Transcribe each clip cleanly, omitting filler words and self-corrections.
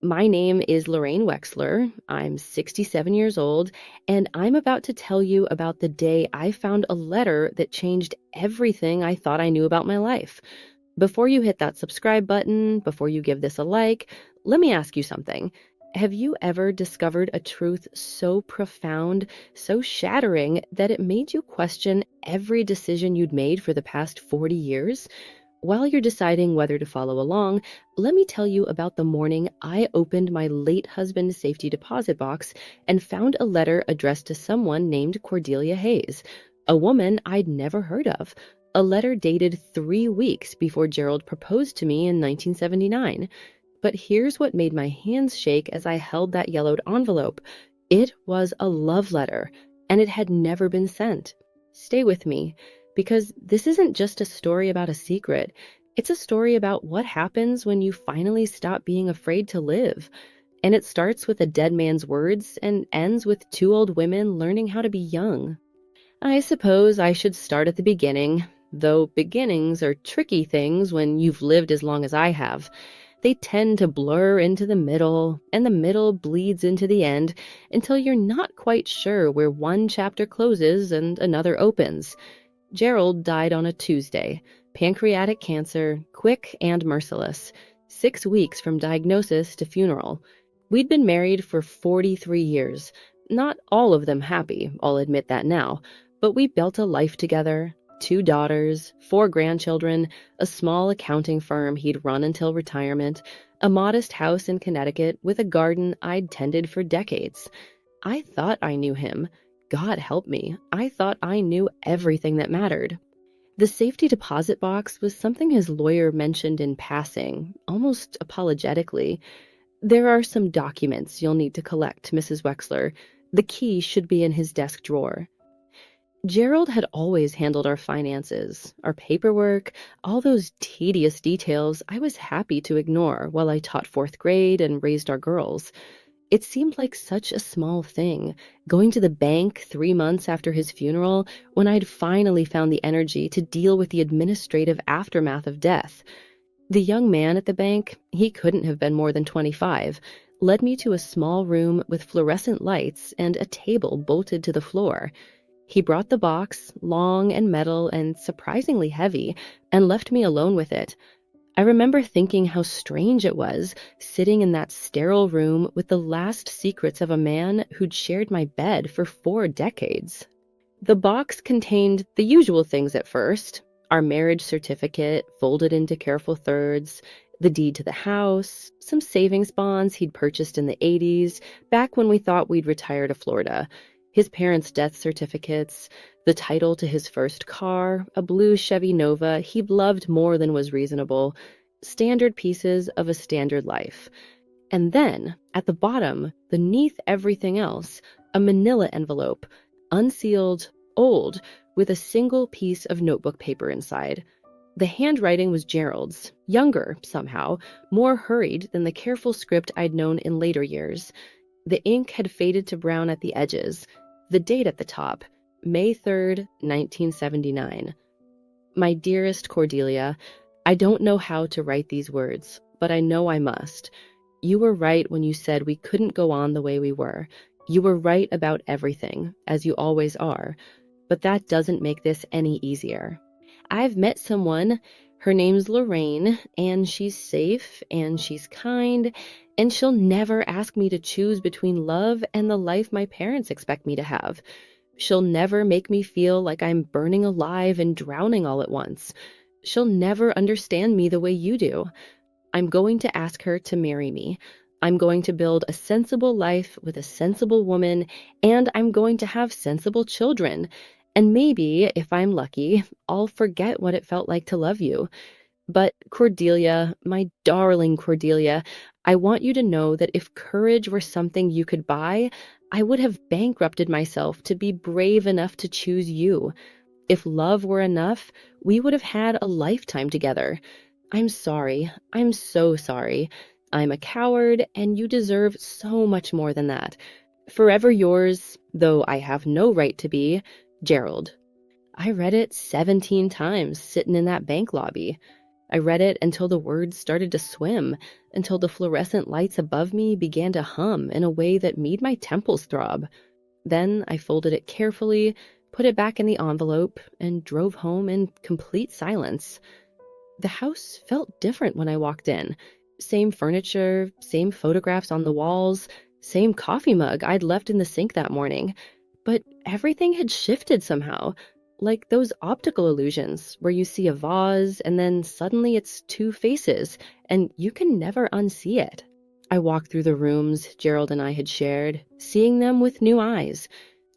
My name is Lorraine Wexler. I'm 67 years old, and I'm about to tell you about the day I found a letter that changed everything I thought I knew about my life. Before you hit that subscribe button, before you give this a like, let me ask you something. Have you ever discovered a truth so profound, so shattering, that it made you question every decision you'd made for the past 40 years? While you're deciding whether to follow along, let me tell you about the morning I opened my late husband's safety deposit box and found a letter addressed to someone named Cordelia Hayes, a woman I'd never heard of. A letter dated 3 weeks before Gerald proposed to me in 1979. But here's what made my hands shake as I held that yellowed envelope. It was a love letter, and it had never been sent. Stay with me, because this isn't just a story about a secret. It's a story about what happens when you finally stop being afraid to live. And it starts with a dead man's words and ends with two old women learning how to be young. I suppose I should start at the beginning, though beginnings are tricky things when you've lived as long as I have. They tend to blur into the middle, and the middle bleeds into the end until you're not quite sure where one chapter closes and another opens. Gerald died on a Tuesday, pancreatic cancer, quick and merciless, 6 weeks from diagnosis to funeral. We'd been married for 43 years, not all of them happy, I'll admit that now, but we built a life together, 2 daughters, 4 grandchildren, a small accounting firm he'd run until retirement, a modest house in Connecticut with a garden I'd tended for decades. I thought I knew him. God help me, I thought I knew everything that mattered. The safety deposit box was something his lawyer mentioned in passing, almost apologetically. There are some documents you'll need to collect, Mrs. Wexler. The key should be in his desk drawer. Gerald had always handled our finances, our paperwork, all those tedious details I was happy to ignore while I taught 4th grade and raised our girls. It seemed like such a small thing, going to the bank 3 months after his funeral when I'd finally found the energy to deal with the administrative aftermath of death. The young man at the bank, he couldn't have been more than 25, led me to a small room with fluorescent lights and a table bolted to the floor. He brought the box, long and metal and surprisingly heavy, and left me alone with it. I remember thinking how strange it was, sitting in that sterile room with the last secrets of a man who'd shared my bed for 4 decades. The box contained the usual things at first: our marriage certificate, folded into careful thirds, the deed to the house, some savings bonds he'd purchased in the 80s, back when we thought we'd retire to Florida, his parents' death certificates, the title to his first car, a blue Chevy Nova he'd loved more than was reasonable, standard pieces of a standard life. And then, at the bottom, beneath everything else, a manila envelope, unsealed, old, with a single piece of notebook paper inside. The handwriting was Gerald's, younger, somehow, more hurried than the careful script I'd known in later years. The ink had faded to brown at the edges, the date at the top, May 3rd, 1979. My dearest Cordelia, I don't know how to write these words, but I know I must. You were right when you said we couldn't go on the way we were. You were right about everything, as you always are, but that doesn't make this any easier. I've met someone, her name's Lorraine, and she's safe, and she's kind, and she'll never ask me to choose between love and the life my parents expect me to have. She'll never make me feel like I'm burning alive and drowning all at once. She'll never understand me the way you do. I'm going to ask her to marry me. I'm going to build a sensible life with a sensible woman, and I'm going to have sensible children. And maybe, if I'm lucky, I'll forget what it felt like to love you. But Cordelia, my darling Cordelia, I want you to know that if courage were something you could buy, I would have bankrupted myself to be brave enough to choose you. If love were enough, we would have had a lifetime together. I'm sorry. I'm so sorry. I'm a coward, and you deserve so much more than that. Forever yours, though I have no right to be, Gerald. I read it 17 times sitting in that bank lobby. I read it until the words started to swim, until the fluorescent lights above me began to hum in a way that made my temples throb. Then I folded it carefully, put it back in the envelope, and drove home in complete silence. The house felt different when I walked in. Same furniture, same photographs on the walls, same coffee mug I'd left in the sink that morning. But everything had shifted somehow, like those optical illusions where you see a vase and then suddenly it's two faces, and you can never unsee it. I walked through the rooms Gerald and I had shared, seeing them with new eyes.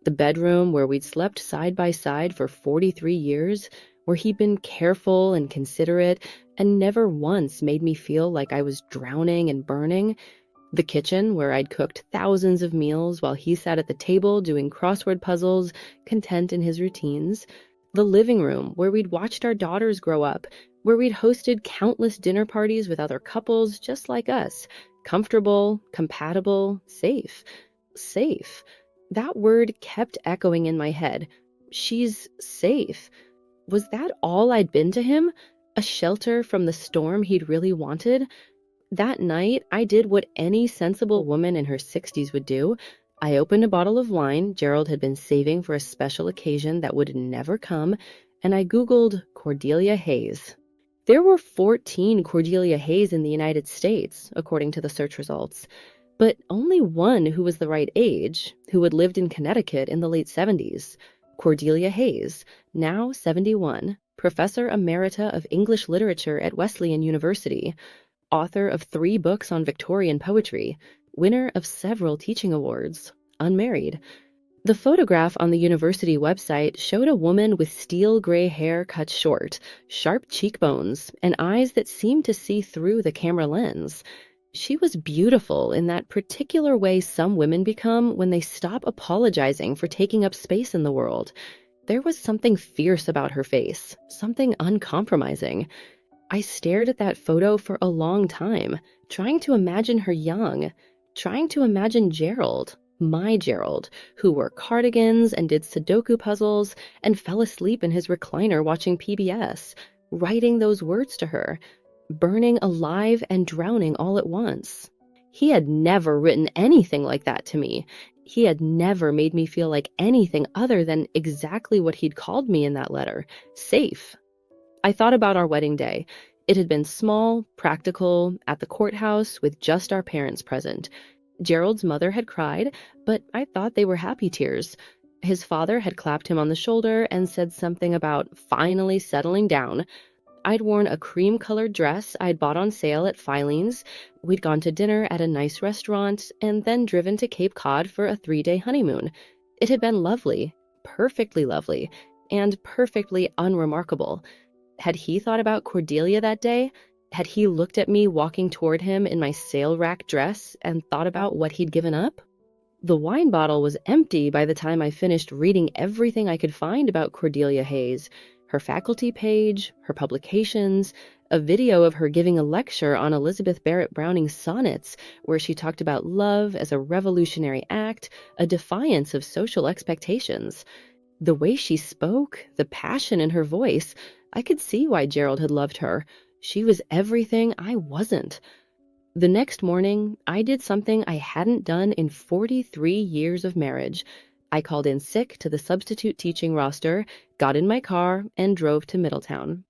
The bedroom where we'd slept side by side for 43 years, where he'd been careful and considerate and never once made me feel like I was drowning and burning. The kitchen where I'd cooked thousands of meals while he sat at the table doing crossword puzzles, content in his routines. The living room where we'd watched our daughters grow up, where we'd hosted countless dinner parties with other couples just like us, comfortable, compatible, safe. Safe. That word kept echoing in my head. She's safe. Was that all I'd been to him? A shelter from the storm he'd really wanted? That night, I did what any sensible woman in her 60s would do. I opened a bottle of wine Gerald had been saving for a special occasion that would never come, and I Googled Cordelia Hayes. There were 14 Cordelia Hayes in the United States, according to the search results, but only one who was the right age, who had lived in Connecticut in the late 70s. Cordelia Hayes, now 71, professor emerita of English literature at Wesleyan University, author of 3 books on Victorian poetry, winner of several teaching awards, unmarried. The photograph on the university website showed a woman with steel gray hair cut short, sharp cheekbones, and eyes that seemed to see through the camera lens. She was beautiful in that particular way some women become when they stop apologizing for taking up space in the world. There was something fierce about her face, something uncompromising. I stared at that photo for a long time, trying to imagine her young, trying to imagine Gerald, my Gerald, who wore cardigans and did Sudoku puzzles and fell asleep in his recliner watching PBS, writing those words to her, burning alive and drowning all at once. He had never written anything like that to me. He had never made me feel like anything other than exactly what he'd called me in that letter, safe. I thought about our wedding day. It had been small, practical, at the courthouse with just our parents present. Gerald's mother had cried, but I thought they were happy tears. His father had clapped him on the shoulder and said something about finally settling down. I'd worn a cream-colored dress I'd bought on sale at Filene's. We'd gone to dinner at a nice restaurant and then driven to Cape Cod for a 3-day honeymoon. It had been lovely, perfectly lovely, and perfectly unremarkable. Had he thought about Cordelia that day? Had he looked at me walking toward him in my sail rack dress and thought about what he'd given up? The wine bottle was empty by the time I finished reading everything I could find about Cordelia Hayes, her faculty page, her publications, a video of her giving a lecture on Elizabeth Barrett Browning's sonnets, where she talked about love as a revolutionary act, a defiance of social expectations. The way she spoke, the passion in her voice, I could see why Gerald had loved her. She was everything I wasn't. The next morning, I did something I hadn't done in 43 years of marriage. I called in sick to the substitute teaching roster, got in my car, and drove to Middletown.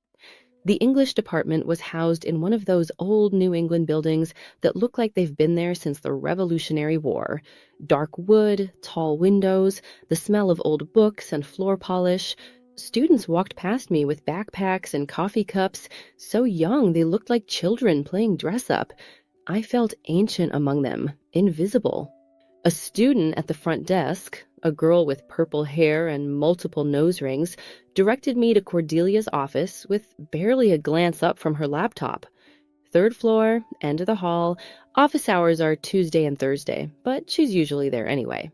The English department was housed in one of those old New England buildings that look like they've been there since the Revolutionary War. Dark wood, tall windows, the smell of old books and floor polish. Students walked past me with backpacks and coffee cups, so young they looked like children playing dress-up. I felt ancient among them, invisible. A student at the front desk, a girl with purple hair and multiple nose rings, directed me to Cordelia's office with barely a glance up from her laptop. 3rd floor, end of the hall. Office hours are Tuesday and Thursday, but she's usually there anyway.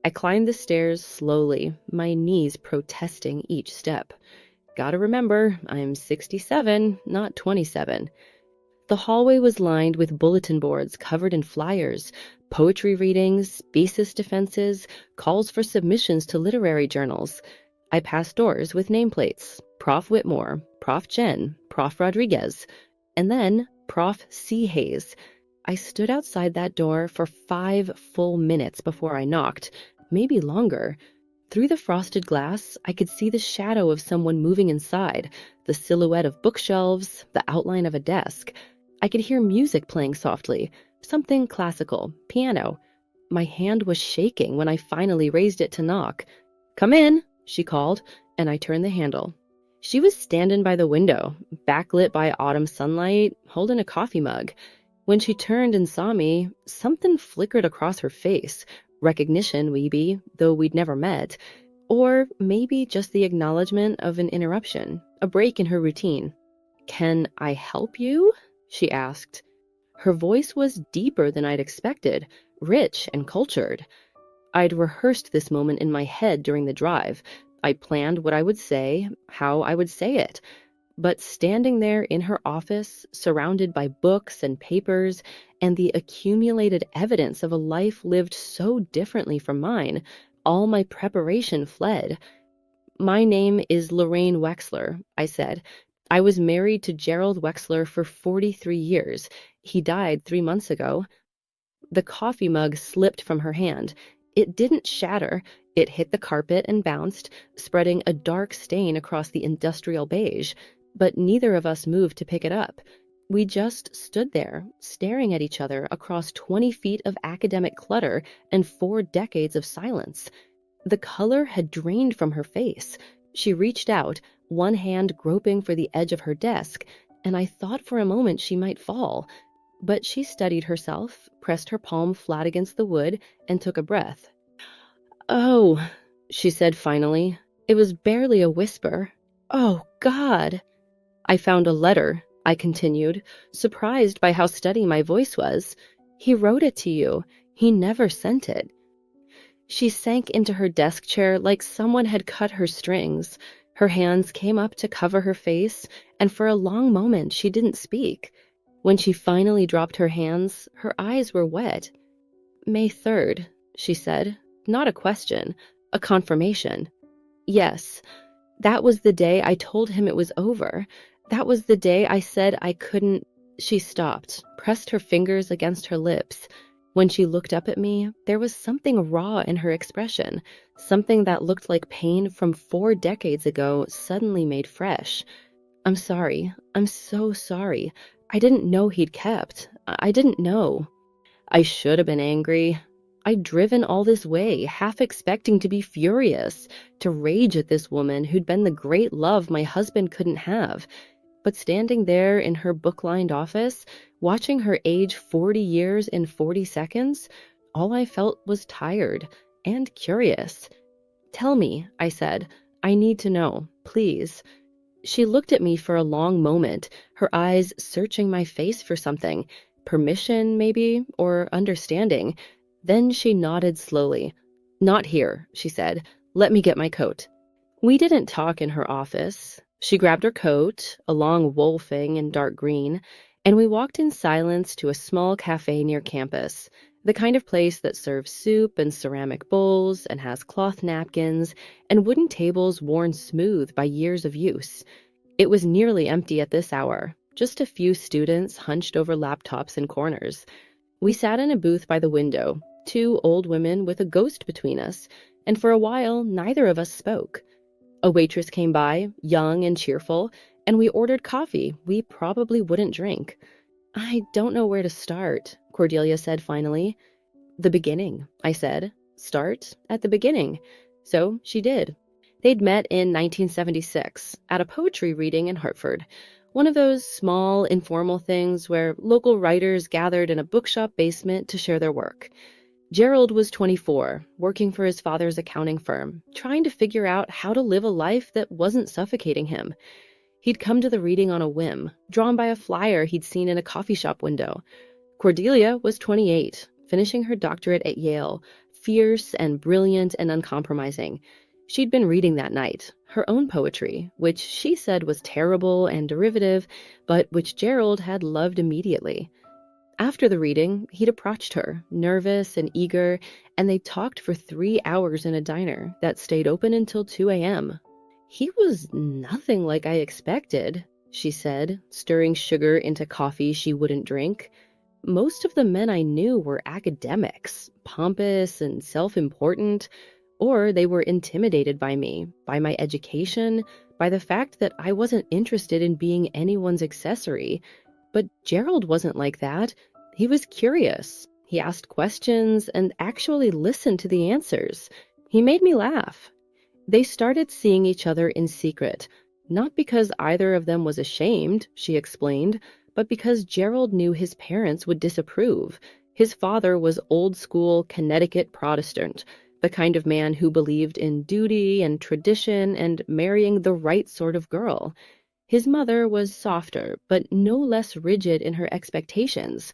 I climbed the stairs slowly, my knees protesting each step. Gotta remember, I'm 67, not 27. The hallway was lined with bulletin boards covered in flyers, poetry readings, thesis defenses, calls for submissions to literary journals. I passed doors with nameplates, Prof. Whitmore, Prof. Jen, Prof. Rodriguez, and then Prof. C. Hayes. I stood outside that door for 5 full minutes before I knocked, maybe longer. Through the frosted glass, I could see the shadow of someone moving inside, the silhouette of bookshelves, the outline of a desk. I could hear music playing softly, something classical, piano. My hand was shaking when I finally raised it to knock. "Come in," she called, and I turned the handle. She was standing by the window, backlit by autumn sunlight, holding a coffee mug. When she turned and saw me, something flickered across her face. Recognition, maybe, though we'd never met. Or maybe just the acknowledgement of an interruption, a break in her routine. "Can I help you?" she asked. Her voice was deeper than I'd expected, rich and cultured. I'd rehearsed this moment in my head during the drive. I planned what I would say, how I would say it. But standing there in her office, surrounded by books and papers, and the accumulated evidence of a life lived so differently from mine, all my preparation fled. "My name is Lorraine Wexler," I said. "I was married to Gerald Wexler for 43 years. He died 3 months ago." The coffee mug slipped from her hand. It didn't shatter. It hit the carpet and bounced, spreading a dark stain across the industrial beige. But neither of us moved to pick it up. We just stood there, staring at each other across 20 feet of academic clutter and 4 decades of silence. The color had drained from her face. She reached out, one hand groping for the edge of her desk, and I thought for a moment she might fall. But she steadied herself, pressed her palm flat against the wood, and took a breath. "Oh," she said finally. It was barely a whisper. "Oh, God." "I found a letter," I continued, surprised by how steady my voice was. "He wrote it to you. He never sent it." She sank into her desk chair like someone had cut her strings. Her hands came up to cover her face, and for a long moment she didn't speak. When she finally dropped her hands, her eyes were wet. "May 3rd, she said, not a question, a confirmation. "Yes, that was the day I told him it was over. That was the day I said I couldn't—" She stopped, pressed her fingers against her lips. When she looked up at me, there was something raw in her expression, something that looked like pain from 4 decades ago suddenly made fresh. "I'm sorry. I'm so sorry. I didn't know he'd kept. I didn't know." I should have been angry. I'd driven all this way, half expecting to be furious, to rage at this woman who'd been the great love my husband couldn't have. But standing there in her book-lined office, watching her age 40 years in 40 seconds, all I felt was tired and curious. "Tell me," I said. "I need to know, please." She looked at me for a long moment, her eyes searching my face for something. Permission, maybe, or understanding. Then she nodded slowly. "Not here," she said. "Let me get my coat." We didn't talk in her office. She grabbed her coat, a long wool thing in dark green, and we walked in silence to a small cafe near campus, the kind of place that serves soup and ceramic bowls and has cloth napkins and wooden tables worn smooth by years of use. It was nearly empty at this hour, just a few students hunched over laptops in corners. We sat in a booth by the window, 2 old women with a ghost between us, and for a while neither of us spoke. A waitress came by, young and cheerful, and we ordered coffee we probably wouldn't drink. "I don't know where to start," Cordelia said finally. "The beginning," I said. "Start at the beginning." So she did. They'd met in 1976 at a poetry reading in Hartford, one of those small, informal things where local writers gathered in a bookshop basement to share their work. Gerald was 24, working for his father's accounting firm, trying to figure out how to live a life that wasn't suffocating him. He'd come to the reading on a whim, drawn by a flyer he'd seen in a coffee shop window. Cordelia was 28, finishing her doctorate at Yale, fierce and brilliant and uncompromising. She'd been reading that night, her own poetry, which she said was terrible and derivative, but which Gerald had loved immediately. After the reading, he'd approached her, nervous and eager, and they talked for 3 hours in a diner that stayed open until 2 a.m. He was nothing like I expected, she said, stirring sugar into coffee she wouldn't drink. Most of the men I knew were academics, pompous and self-important, or they were intimidated by me, by my education, by the fact that I wasn't interested in being anyone's accessory. But Gerald wasn't like that. He was curious. He asked questions and actually listened to the answers. He made me laugh. They started seeing each other in secret, not because either of them was ashamed, she explained, but because Gerald knew his parents would disapprove. His father was old school Connecticut Protestant, the kind of man who believed in duty and tradition and marrying the right sort of girl. His mother was softer, but no less rigid in her expectations.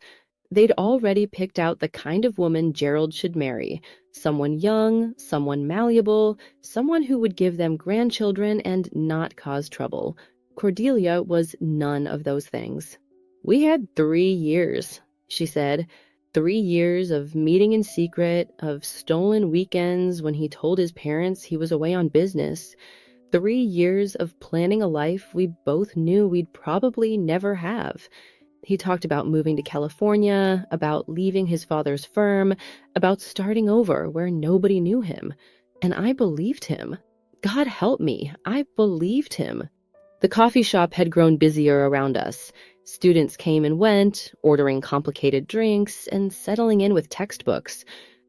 They'd already picked out the kind of woman Gerald should marry, someone young, someone malleable, someone who would give them grandchildren and not cause trouble. Cordelia was none of those things. We had 3 years, she said. 3 years of meeting in secret, of stolen weekends when he told his parents he was away on business. 3 years of planning a life we both knew we'd probably never have. He talked about moving to California, about leaving his father's firm, about starting over where nobody knew him. And I believed him. God help me, I believed him. The coffee shop had grown busier around us. Students came and went, ordering complicated drinks and settling in with textbooks.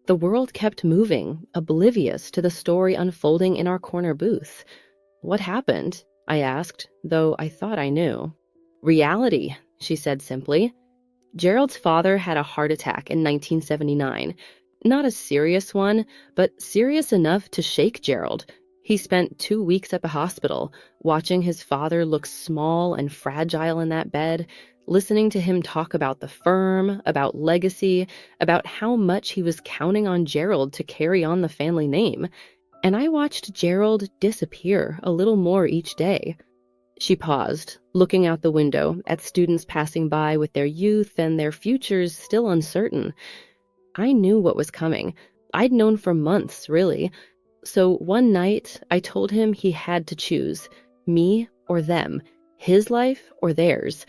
The world kept moving, oblivious to the story unfolding in our corner booth. What happened? I asked, though I thought I knew. Reality, she said simply. Gerald's father had a heart attack in 1979. Not a serious one, but serious enough to shake Gerald. He spent 2 weeks at the hospital, watching his father look small and fragile in that bed, listening to him talk about the firm, about legacy, about how much he was counting on Gerald to carry on the family name. And I watched Gerald disappear a little more each day. She paused, looking out the window at students passing by with their youth and their futures still uncertain. I knew what was coming. I'd known for months, really. So one night, I told him he had to choose, me or them, his life or theirs.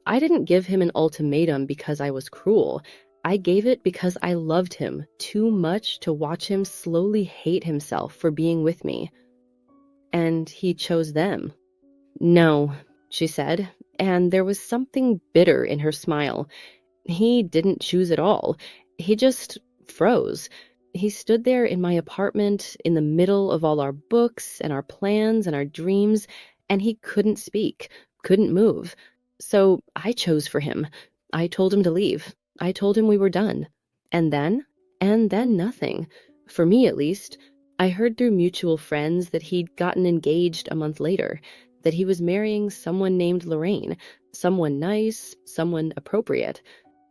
I didn't give him an ultimatum because I was cruel. I gave it because I loved him too much to watch him slowly hate himself for being with me. And he chose them. No, she said, and there was something bitter in her smile. He didn't choose at all. He just froze. He stood there in my apartment in the middle of all our books and our plans and our dreams, and he couldn't speak, couldn't move. So I chose for him. I told him to leave. I told him we were done. And then nothing. For me, at least. I heard through mutual friends that he'd gotten engaged a month later, that he was marrying someone named Lorraine, someone nice, someone appropriate.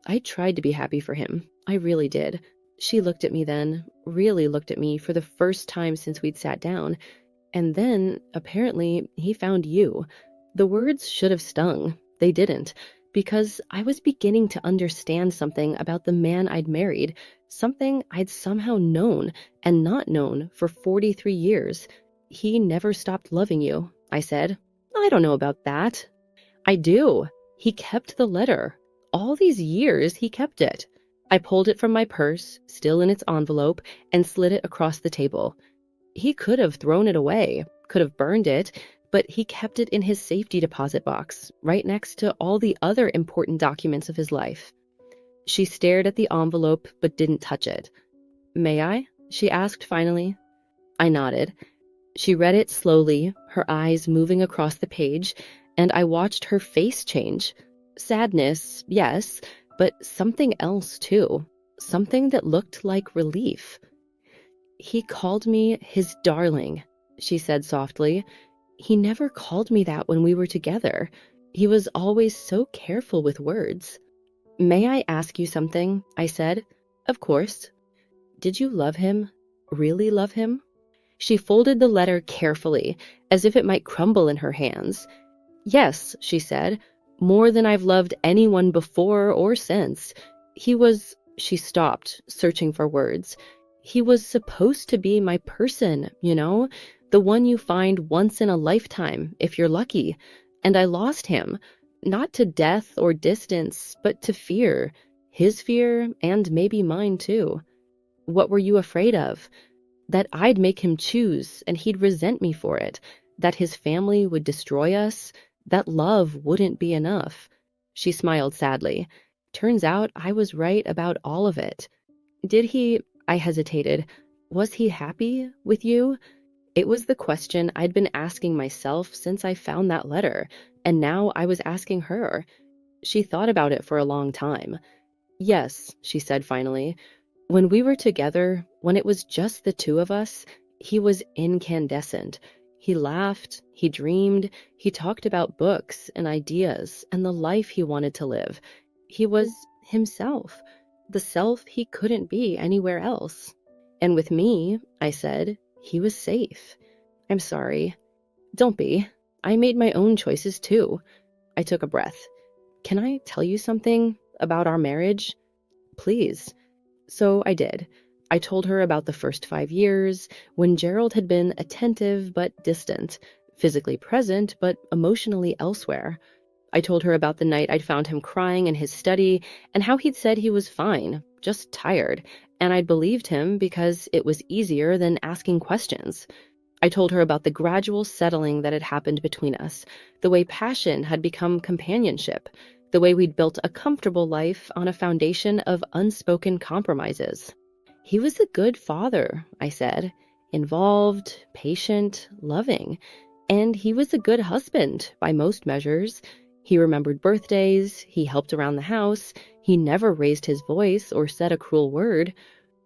I tried to be happy for him. I really did. She looked at me then, really looked at me for the first time since we'd sat down. And then, apparently, he found you. The words should have stung. They didn't, because I was beginning to understand something about the man I'd married, something I'd somehow known and not known for 43 years. He never stopped loving you, I said. I don't know about that. I do. He kept the letter. All these years, he kept it. I pulled it from my purse, still in its envelope, and slid it across the table. He could have thrown it away, could have burned it, but he kept it in his safety deposit box, right next to all the other important documents of his life. She stared at the envelope, but didn't touch it. May I? She asked finally. I nodded. She read it slowly, her eyes moving across the page, and I watched her face change. Sadness, yes, but something else too. Something that looked like relief. He called me his darling, she said softly. He never called me that when we were together. He was always so careful with words. May I ask you something? I said. Of course. Did you love him? Really love him? She folded the letter carefully, as if it might crumble in her hands. Yes, she said, more than I've loved anyone before or since. He was... She stopped, searching for words. He was supposed to be my person, you know? the one you find once in a lifetime, if you're lucky. And I lost him, not to death or distance, but to fear. His fear, and maybe mine too. What were you afraid of? That I'd make him choose and he'd resent me for it, that his family would destroy us, that love wouldn't be enough. She smiled sadly. Turns out I was right about all of it. Did he, I hesitated, was he happy with you? It was the question I'd been asking myself since I found that letter, and now I was asking her. She thought about it for a long time. Yes, she said finally. When we were together, when it was just the two of us, he was incandescent. He laughed, he dreamed, he talked about books and ideas and the life he wanted to live. He was himself, the self he couldn't be anywhere else. And with me, I said, he was safe. I'm sorry. Don't be. I made my own choices too. I took a breath. Can I tell you something about our marriage? Please. So I did. I told her about the first 5 years, when Gerald had been attentive but distant, physically present but emotionally elsewhere. I told her about the night I'd found him crying in his study and how he'd said he was fine, just tired, and I'd believed him because it was easier than asking questions. I told her about the gradual settling that had happened between us, the way passion had become companionship, the way we'd built a comfortable life on a foundation of unspoken compromises. He was a good father, I said, involved, patient, loving, and he was a good husband by most measures. He remembered birthdays, he helped around the house, he never raised his voice or said a cruel word,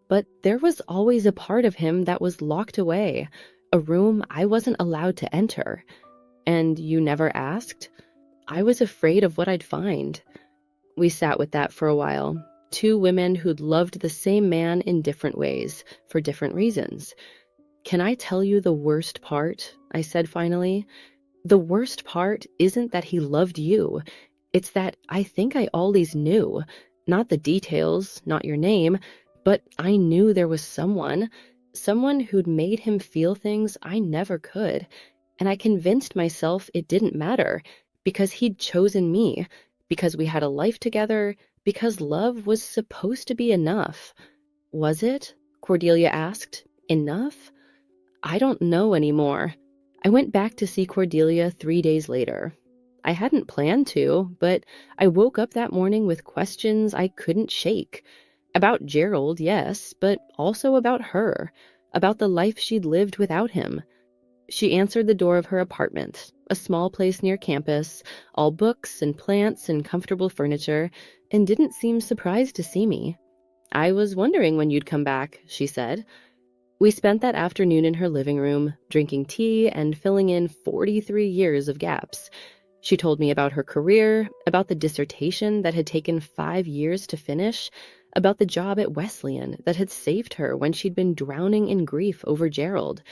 but there was always a part of him that was locked away, a room I wasn't allowed to enter. And you never asked? I was afraid of what I'd find. We sat with that for a while. Two women who'd loved the same man in different ways, for different reasons. Can I tell you the worst part? I said finally. The worst part isn't that he loved you. It's that I think I always knew. Not the details, not your name, but I knew there was someone who'd made him feel things I never could. And I convinced myself it didn't matter, because he'd chosen me, because we had a life together, because love was supposed to be enough. Was it? Cordelia asked. Enough? I don't know anymore. I went back to see Cordelia 3 days later. I hadn't planned to, but I woke up that morning with questions I couldn't shake. About Gerald, yes, but also about her, about the life she'd lived without him. She answered the door of her apartment, a small place near campus, all books and plants and comfortable furniture, and didn't seem surprised to see me. I was wondering when you'd come back, she said. We spent that afternoon in her living room, drinking tea and filling in 43 years of gaps. She told me about her career, about the dissertation that had taken 5 years to finish, about the job at Wesleyan that had saved her when she'd been drowning in grief over Gerald.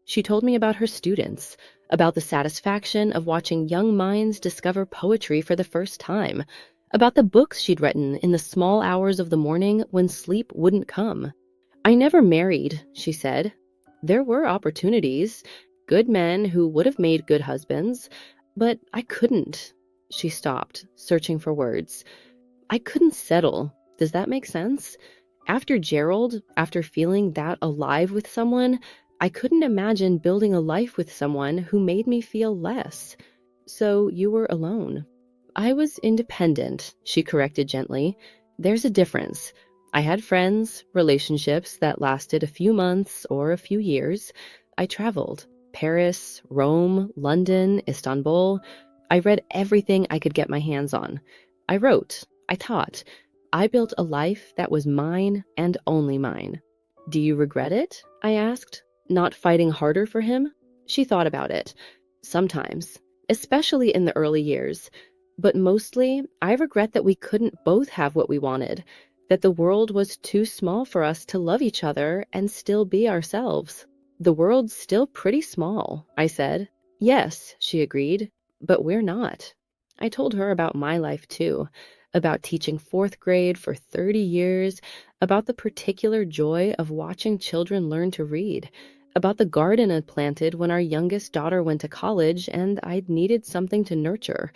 She told me about her students, about the satisfaction of watching young minds discover poetry for the first time, about the books she'd written in the small hours of the morning when sleep wouldn't come. I never married, she said. There were opportunities, good men who would have made good husbands, but I couldn't. She stopped, searching for words. I couldn't settle. Does that make sense? After Gerald, after feeling that alive with someone, I couldn't imagine building a life with someone who made me feel less. So you were alone. I was independent, she corrected gently. There's a difference. I had friends, relationships that lasted a few months or a few years. I traveled. Paris, Rome, London, Istanbul. I read everything I could get my hands on. I wrote. I taught. I built a life that was mine and only mine. Do you regret it? I asked. Not fighting harder for him? She thought about it. Sometimes, especially in the early years. But mostly, I regret that we couldn't both have what we wanted, that the world was too small for us to love each other and still be ourselves. The world's still pretty small, I said. Yes, she agreed, but we're not. I told her about my life too, about teaching fourth grade for 30 years, about the particular joy of watching children learn to read, about the garden I'd planted when our youngest daughter went to college and I'd needed something to nurture.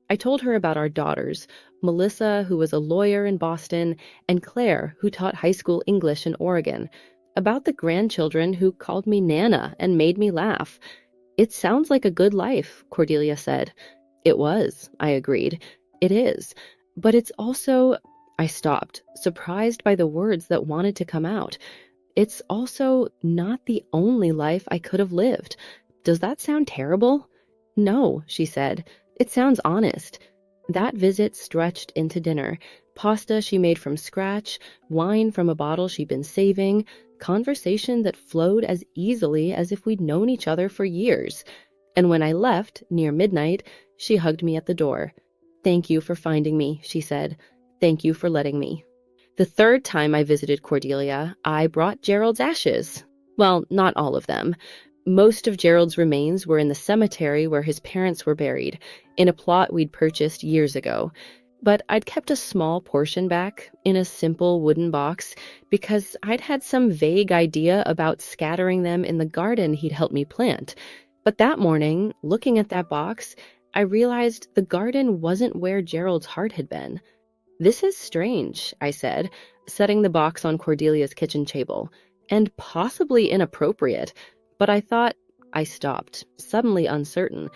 I told her about our daughters, Melissa, who was a lawyer in Boston, and Claire, who taught high school English in Oregon, about the grandchildren who called me Nana and made me laugh. It sounds like a good life, Cordelia said. It was, I agreed. It is. But it's also... I stopped, surprised by the words that wanted to come out. It's also not the only life I could have lived. Does that sound terrible? No, she said. It sounds honest. That visit stretched into dinner. Pasta she made from scratch, wine from a bottle she'd been saving, conversation that flowed as easily as if we'd known each other for years. And when I left, near midnight, she hugged me at the door. Thank you for finding me, she said. Thank you for letting me. The third time I visited Cordelia, I brought Gerald's ashes. Well, not all of them. Most of Gerald's remains were in the cemetery where his parents were buried, in a plot we'd purchased years ago. But I'd kept a small portion back, in a simple wooden box, because I'd had some vague idea about scattering them in the garden he'd helped me plant. But that morning, looking at that box, I realized the garden wasn't where Gerald's heart had been. This is strange, I said, setting the box on Cordelia's kitchen table, and possibly inappropriate, but I stopped, suddenly uncertain.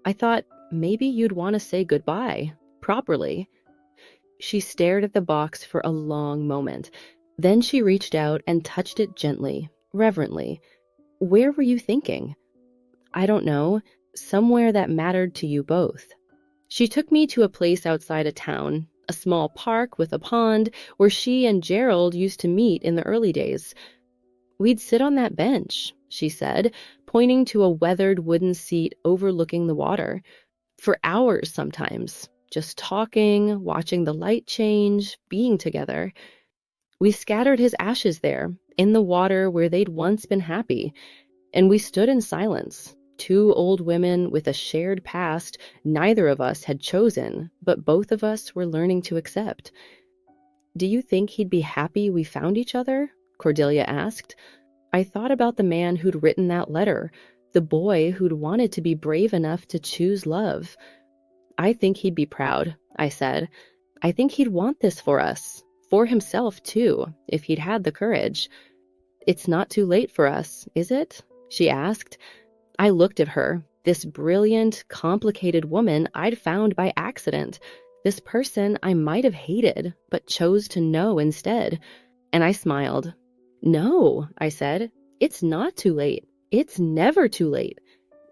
I thought maybe you'd want to say goodbye, properly. She stared at the box for a long moment. Then she reached out and touched it gently, reverently. Where were you thinking? I don't know, somewhere that mattered to you both. She took me to a place outside of town, a small park with a pond where she and Gerald used to meet in the early days. We'd sit on that bench, she said, pointing to a weathered wooden seat overlooking the water, for hours sometimes, just talking, watching the light change, being together. We scattered his ashes there, in the water where they'd once been happy, and we stood in silence. Two old women with a shared past neither of us had chosen, but both of us were learning to accept. Do you think he'd be happy we found each other? Cordelia asked. I thought about the man who'd written that letter, the boy who'd wanted to be brave enough to choose love. I think he'd be proud, I said. I think he'd want this for us, for himself too, if he'd had the courage. It's not too late for us, is it? She asked. I looked at her, this brilliant, complicated woman I'd found by accident, this person I might have hated, but chose to know instead, and I smiled. No, I said, it's not too late. It's never too late.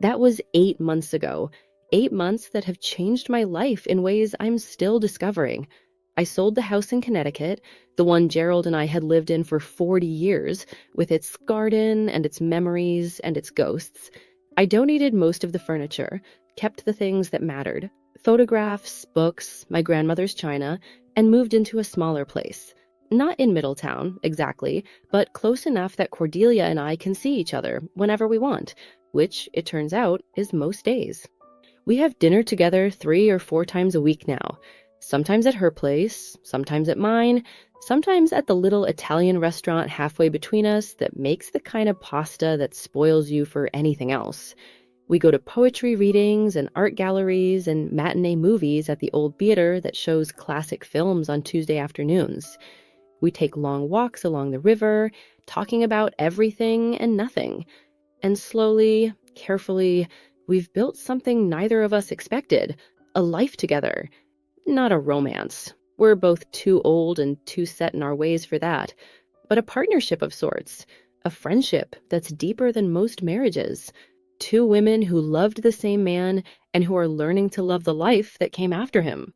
That was 8 months ago, 8 months that have changed my life in ways I'm still discovering. I sold the house in Connecticut, the one Gerald and I had lived in for 40 years, with its garden and its memories and its ghosts. I donated most of the furniture, kept the things that mattered, photographs, books, my grandmother's china, and moved into a smaller place. Not in Middletown, exactly, but close enough that Cordelia and I can see each other whenever we want, which, it turns out, is most days. We have dinner together 3 or 4 times a week now, sometimes at her place, sometimes at mine, sometimes at the little Italian restaurant halfway between us that makes the kind of pasta that spoils you for anything else. We go to poetry readings and art galleries and matinee movies at the old theater that shows classic films on Tuesday afternoons. We take long walks along the river, talking about everything and nothing. And slowly, carefully, we've built something neither of us expected, a life together. Not a romance. We're both too old and too set in our ways for that. But a partnership of sorts. A friendship that's deeper than most marriages. 2 women who loved the same man and who are learning to love the life that came after him.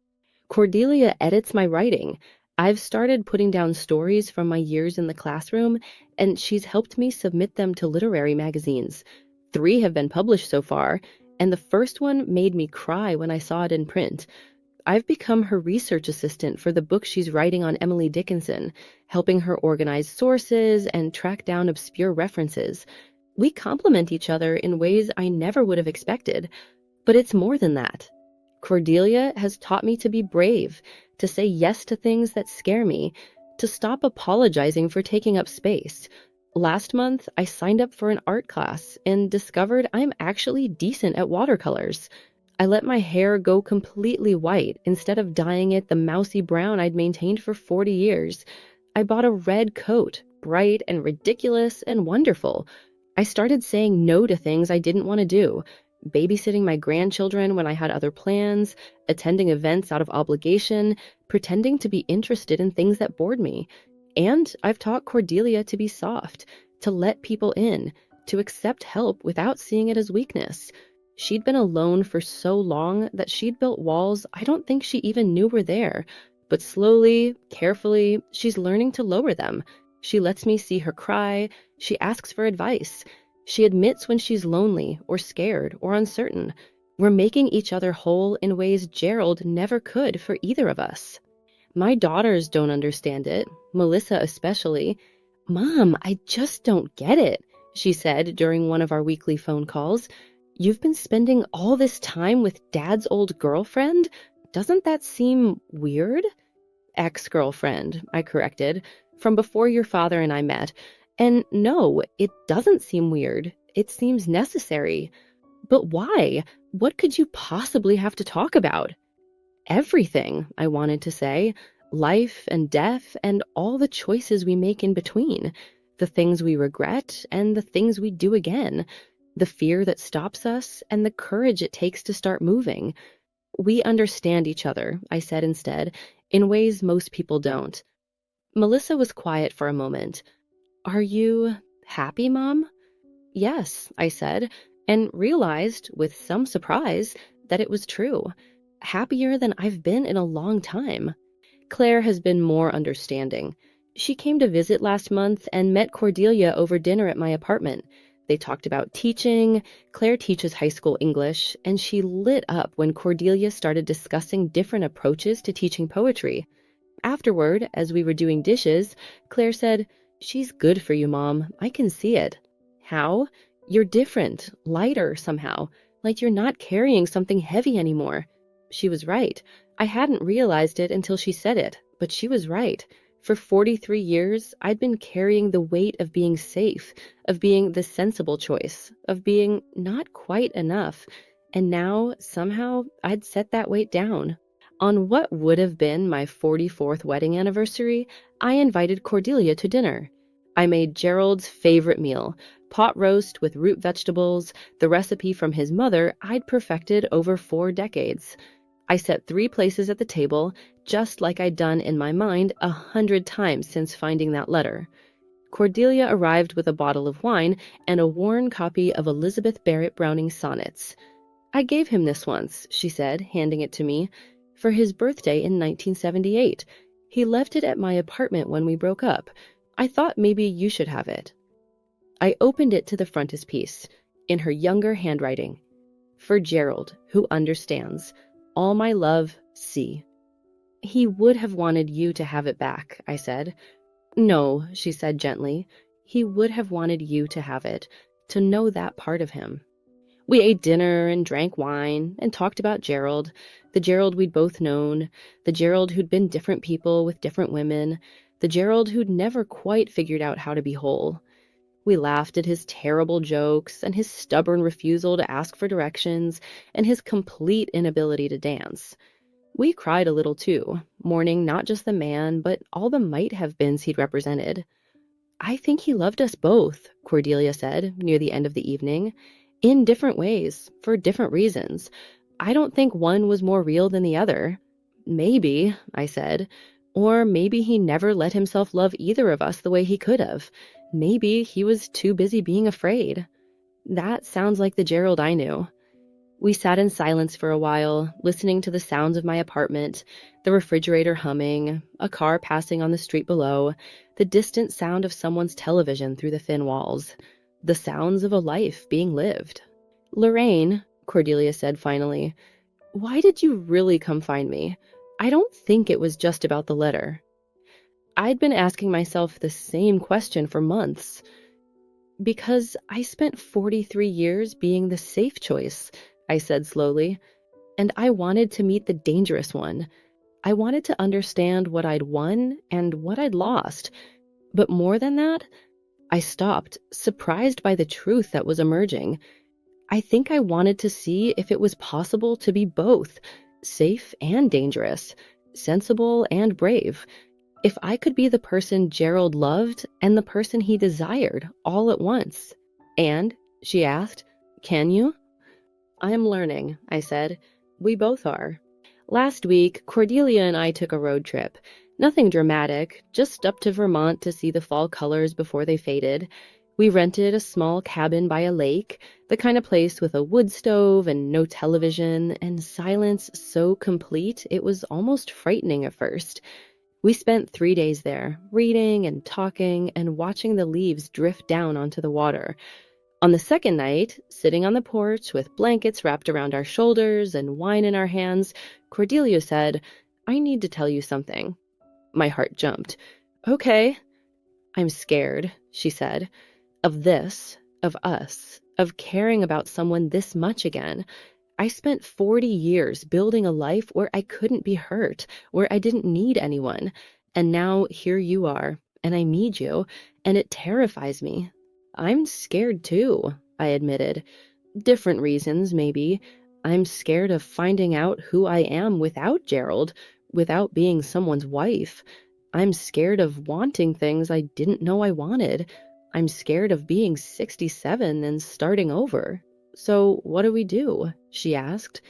Cordelia edits my writing. I've started putting down stories from my years in the classroom, and she's helped me submit them to literary magazines. 3 have been published so far, and the first one made me cry when I saw it in print. I've become her research assistant for the book she's writing on Emily Dickinson, helping her organize sources and track down obscure references. We complement each other in ways I never would have expected, but it's more than that. Cordelia has taught me to be brave, to say yes to things that scare me, to stop apologizing for taking up space. Last month, I signed up for an art class and discovered I'm actually decent at watercolors. I let my hair go completely white instead of dyeing it the mousy brown I'd maintained for 40 years. I bought a red coat, bright and ridiculous and wonderful. I started saying no to things I didn't want to do, babysitting my grandchildren when I had other plans, attending events out of obligation, pretending to be interested in things that bored me. And I've taught Cordelia to be soft, to let people in, to accept help without seeing it as weakness. She'd been alone for so long that she'd built walls I don't think she even knew were there. But slowly, carefully, she's learning to lower them. She lets me see her cry. She asks for advice. She admits when she's lonely or scared or uncertain. We're making each other whole in ways Gerald never could for either of us. My daughters don't understand it, Melissa especially. "Mom, I just don't get it," she said during one of our weekly phone calls. "You've been spending all this time with Dad's old girlfriend? Doesn't that seem weird?" "Ex-girlfriend," I corrected, "from before your father and I met. And no, it doesn't seem weird. It seems necessary." "But why? What could you possibly have to talk about?" "Everything," I wanted to say. "Life and death and all the choices we make in between. The things we regret and the things we do again. The fear that stops us and the courage it takes to start moving. We understand each other," I said instead, "in ways most people don't." Melissa was quiet for a moment. "Are you happy, Mom?" "Yes," I said, and realized, with some surprise, that it was true. Happier than I've been in a long time. Claire has been more understanding. She came to visit last month and met Cordelia over dinner at my apartment. They talked about teaching. Claire teaches high school English, and she lit up when Cordelia started discussing different approaches to teaching poetry. Afterward, as we were doing dishes, Claire said, "She's good for you, Mom. I can see it." "How?" "You're different, lighter somehow, like you're not carrying something heavy anymore." She was right. I hadn't realized it until she said it, but she was right. For 43 years, I'd been carrying the weight of being safe, of being the sensible choice, of being not quite enough. And now, somehow, I'd set that weight down. On what would have been my 44th wedding anniversary, I invited Cordelia to dinner. I made Gerald's favorite meal, pot roast with root vegetables, the recipe from his mother I'd perfected over 4 decades. I set 3 places at the table, just like I'd done in my mind 100 times since finding that letter. Cordelia arrived with a bottle of wine and a worn copy of Elizabeth Barrett Browning's sonnets. "I gave him this once," she said, handing it to me, "for his birthday in 1978. He left it at my apartment when we broke up. I thought maybe you should have it." I opened it to the frontispiece, in her younger handwriting. "For Gerald, who understands. All my love, C." "He would have wanted you to have it back," I said. "No," she said gently. "He would have wanted you to have it, to know that part of him." We ate dinner and drank wine and talked about Gerald, the Gerald we'd both known, the Gerald who'd been different people with different women, the Gerald who'd never quite figured out how to be whole. We laughed at his terrible jokes and his stubborn refusal to ask for directions and his complete inability to dance. We cried a little too, mourning not just the man, but all the might-have-beens he'd represented. "I think he loved us both," Cordelia said near the end of the evening, "in different ways, for different reasons. I don't think one was more real than the other." "Maybe," I said. "Or maybe he never let himself love either of us the way he could have. Maybe he was too busy being afraid." That sounds like the Gerald I knew. We sat in silence for a while, listening to the sounds of my apartment, the refrigerator humming, a car passing on the street below, the distant sound of someone's television through the thin walls, the sounds of a life being lived. "Lorraine," Cordelia said finally, "why did you really come find me? I don't think it was just about the letter." I'd been asking myself the same question for months. "Because I spent 43 years being the safe choice," I said slowly, "and I wanted to meet the dangerous one. I wanted to understand what I'd won and what I'd lost. But more than that, I stopped, surprised by the truth that was emerging. I think I wanted to see if it was possible to be both, safe and dangerous, sensible and brave. If I could be the person Gerald loved and the person he desired all at once. And, she asked, can you? I'm learning, I said. We both are. Last week, Cordelia and I took a road trip. Nothing dramatic, just up to Vermont to see the fall colors before they faded. We rented a small cabin by a lake, the kind of place with a wood stove and no television, and silence so complete it was almost frightening at first. We spent 3 days there, reading and talking and watching the leaves drift down onto the water. On the second night, sitting on the porch with blankets wrapped around our shoulders and wine in our hands, Cordelia said, I need to tell you something. My heart jumped. Okay. I'm scared, she said, of this, of us, of caring about someone this much again. I spent 40 years building a life where I couldn't be hurt, where I didn't need anyone. And now here you are, and I need you, and it terrifies me. I'm scared too, I admitted. Different reasons, maybe. I'm scared of finding out who I am without Gerald, without being someone's wife. I'm scared of wanting things I didn't know I wanted. I'm scared of being 67 and starting over. So what do we do? She asked.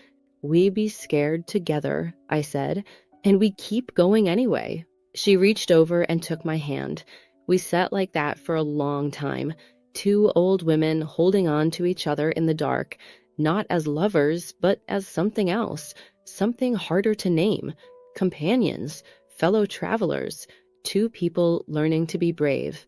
We be scared together, I said, and we keep going anyway. She reached over and took my hand. We sat like that for a long time, two old women holding on to each other in the dark, not as lovers, but as something else, something harder to name, companions, fellow travelers, two people learning to be brave.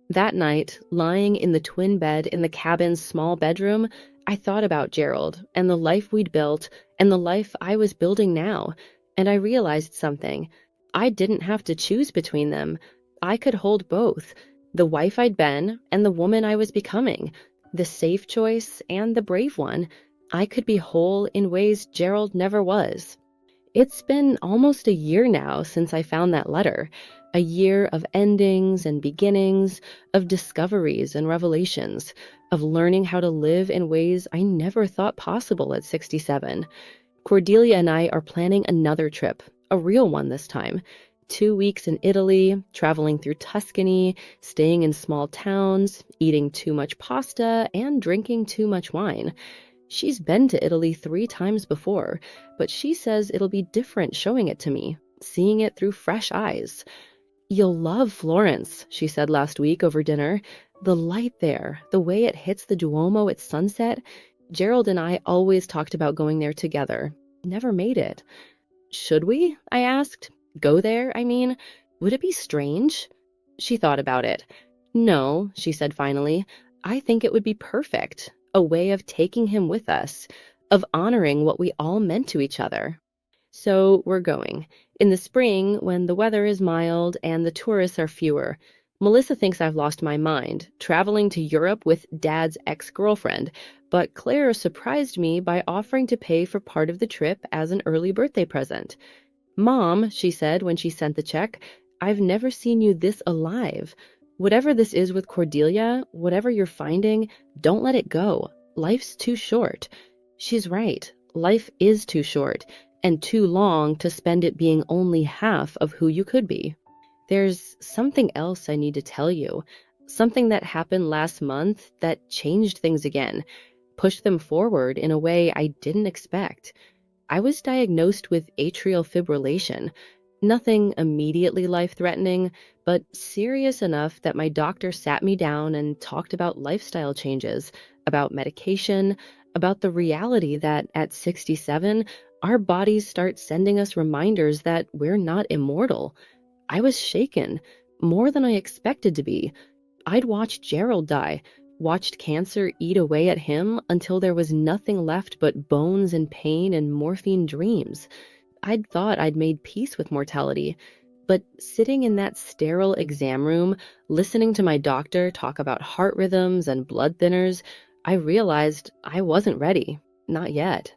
That night, lying in the twin bed in the cabin's small bedroom, I thought about Gerald and the life we'd built and the life I was building now, and I realized something. I didn't have to choose between them. I could hold both, the wife I'd been and the woman I was becoming, the safe choice and the brave one. I could be whole in ways Gerald never was. It's been almost a year now since I found that letter, a year of endings and beginnings, of discoveries and revelations, of learning how to live in ways I never thought possible at 67. Cordelia and I are planning another trip, a real one this time. 2 weeks in Italy, traveling through Tuscany, staying in small towns, eating too much pasta, and drinking too much wine. She's been to Italy 3 times before, but she says it'll be different showing it to me, seeing it through fresh eyes. You'll love Florence, she said last week over dinner. The light there, the way it hits the Duomo at sunset. Gerald and I always talked about going there together. Never made it. Should we? I asked. Go there, I mean? Would it be strange? She thought about it. No, she said finally. I think it would be perfect. A way of taking him with us, of honoring what we all meant to each other. So we're going. In the spring, when the weather is mild and the tourists are fewer. Melissa thinks I've lost my mind, traveling to Europe with Dad's ex-girlfriend, but Claire surprised me by offering to pay for part of the trip as an early birthday present. Mom, she said when she sent the check, I've never seen you this alive. Whatever this is with Cordelia, whatever you're finding, don't let it go. Life's too short. She's right. Life is too short, and too long to spend it being only half of who you could be. There's something else I need to tell you. Something that happened last month that changed things again, pushed them forward in a way I didn't expect. I was diagnosed with atrial fibrillation. Nothing immediately life-threatening, but serious enough that my doctor sat me down and talked about lifestyle changes, about medication, about the reality that at 67, our bodies start sending us reminders that we're not immortal. I was shaken, more than I expected to be. I'd watched Gerald die, watched cancer eat away at him until there was nothing left but bones and pain and morphine dreams. I'd thought I'd made peace with mortality, but sitting in that sterile exam room, listening to my doctor talk about heart rhythms and blood thinners, I realized I wasn't ready. Not yet.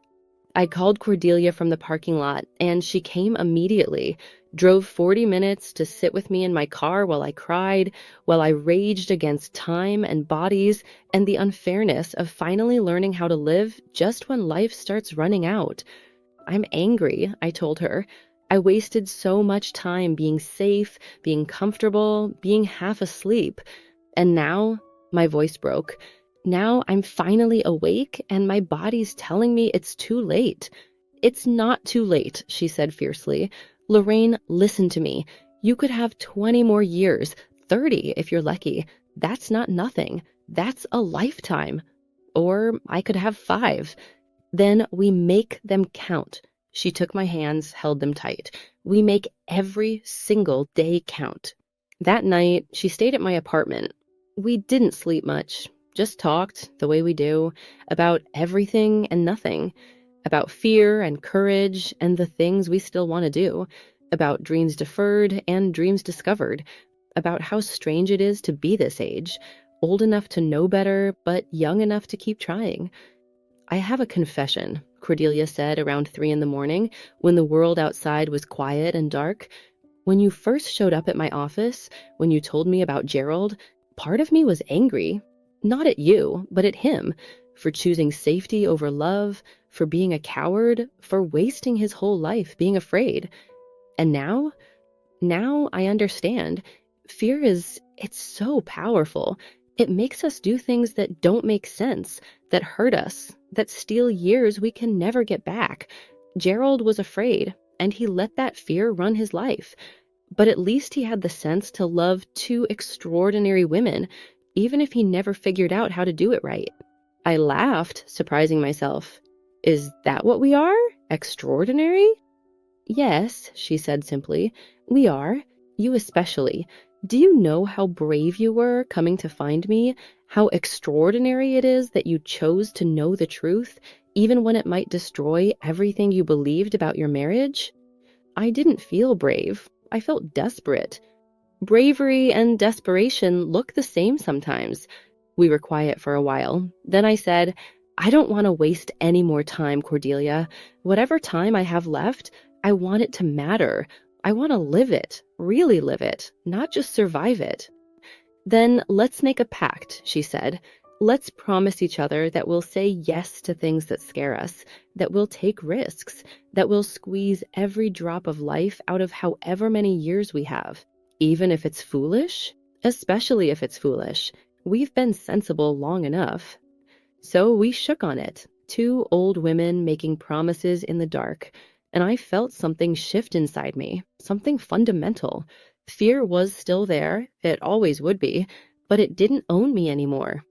I called Cordelia from the parking lot, and she came immediately, drove 40 minutes to sit with me in my car while I cried, while I raged against time and bodies and the unfairness of finally learning how to live just when life starts running out. I'm angry, I told her. I wasted so much time being safe, being comfortable, being half asleep. And now, my voice broke. Now I'm finally awake and my body's telling me it's too late. It's not too late, she said fiercely. Lorraine, listen to me. You could have 20 more years, 30 if you're lucky. That's not nothing. That's a lifetime. Or I could have 5. Then we make them count. She took my hands, held them tight. We make every single day count. That night, she stayed at my apartment. We didn't sleep much, just talked, the way we do, about everything and nothing, about fear and courage and the things we still want to do, about dreams deferred and dreams discovered, about how strange it is to be this age, old enough to know better, but young enough to keep trying. I have a confession, Cordelia said around 3 in the morning when the world outside was quiet and dark. When you first showed up at my office, when you told me about Gerald, part of me was angry. Not at you, but at him, for choosing safety over love, for being a coward, for wasting his whole life being afraid. And now I understand. Fear it's so powerful. It makes us do things that don't make sense, that hurt us, that steal years we can never get back. Gerald was afraid, and he let that fear run his life. But at least he had the sense to love 2 extraordinary women, even if he never figured out how to do it right. I laughed, surprising myself. Is that what we are? Extraordinary? Yes, she said simply. We are. You especially. Do you know how brave you were coming to find me? How extraordinary it is that you chose to know the truth, even when it might destroy everything you believed about your marriage? I didn't feel brave. I felt desperate. Bravery and desperation look the same sometimes. We were quiet for a while. Then I said, I don't want to waste any more time, Cordelia. Whatever time I have left, I want it to matter. I want to live it, really live it, not just survive it. Then let's make a pact, she said. Let's promise each other that we'll say yes to things that scare us, that we'll take risks, that we'll squeeze every drop of life out of however many years we have. Even if it's foolish? Especially if it's foolish. We've been sensible long enough. So we shook on it, 2 old women making promises in the dark, and I felt something shift inside me, something fundamental. Fear was still there, it always would be, but it didn't own me anymore.